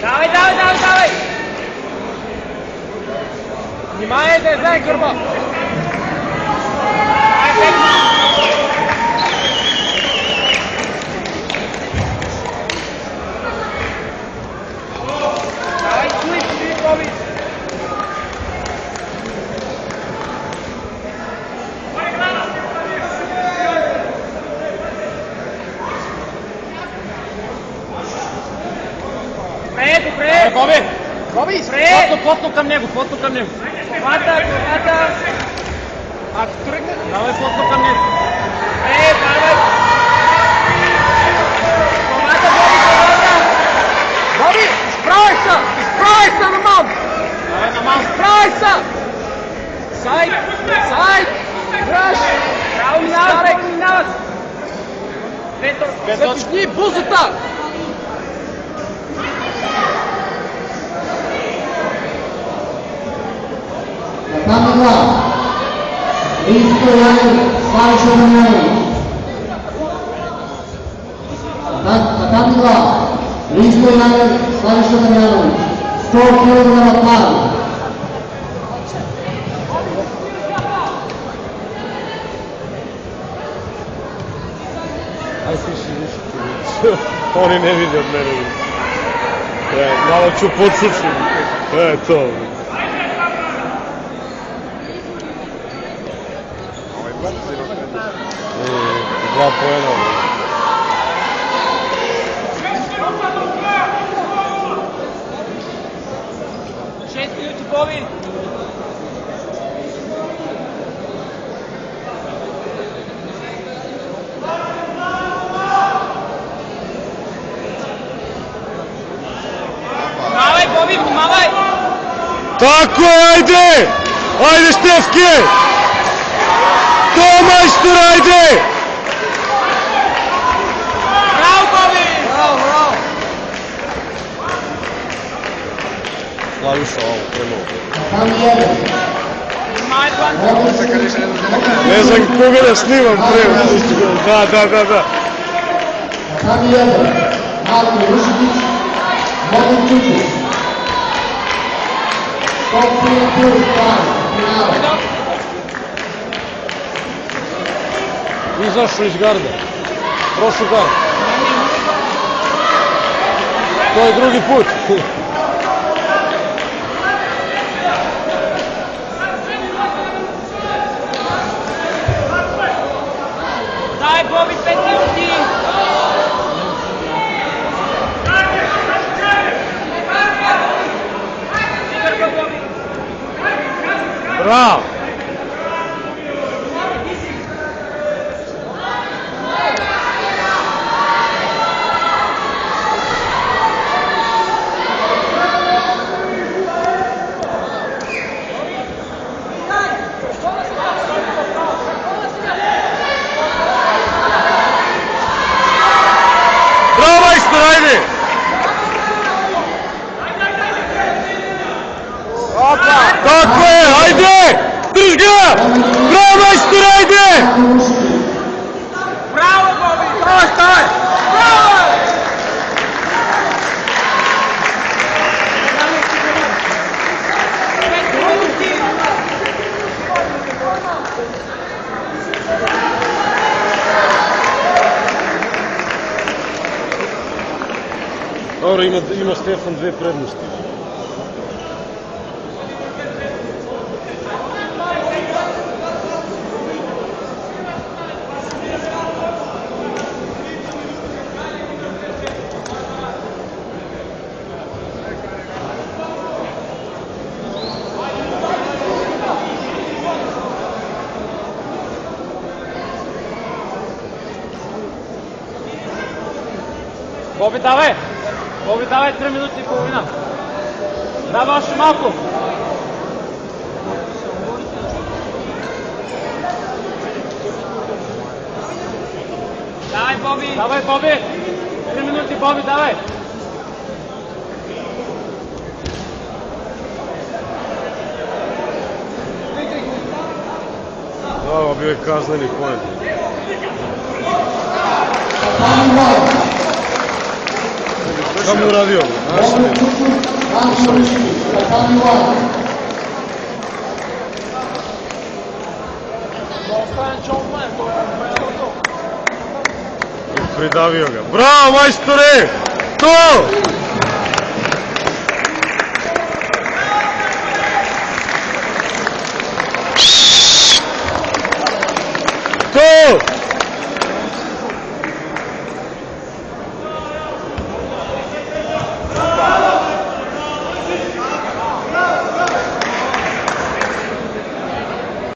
Давай, давай, давай, давай! Внимание, знай, Гърба! Давай, чуй, чуй, Боби! Добре! Боби! Боби, плотно към него, плотно към него. Колата! Ако тръгне... Давай плотно към него. Давай! Колата, Боби, колата! Боби, изправяй се на Маунт! Давай на Маунт! Изправяй се! Сайд! Кръш! Право минават! Запишни бузата! Тамила, Риsto Янев, Славиша Дамянович. Тамила, Риsto Янев, Славиша Дамянович. 100 кг отмара. Ай си ще виж, они не видят мене. Мало чу подшучни. То. Два поена. 6 минути, Боби! Внимавай, Боби, внимавай! Тако, айде! Айде, Штефке! То, майстор, айде! Браво, Боби! Браво! Славиша, много. Внимавай, Длан! Не знам кога да снимам према. Да. Марко Рушевич, Моден Чуков. Izašao iz garda. Prošao gard. To je drugi put. Daj, Bobi, 5 minuti! Bravo! Bravo, majstor, ajde! Tako je, ajde! Drž ga! Bravo, majstor, ajde! Bravo, Bobi! Staj! Bravo! Dobro, ima Stefan dve prednosti. Боби, давай! Боби, давай 3 минути и половина. Давай още малко. Давай, Боби! Давай, Боби! 3 минути, Боби, давай! Ovo bio je kazneni poen. Sam uradio. Znaš Bojan li? Kučuk, Ranko Miškić, Kapan Jovan. Pridavio ga. Bravo, majstore! To!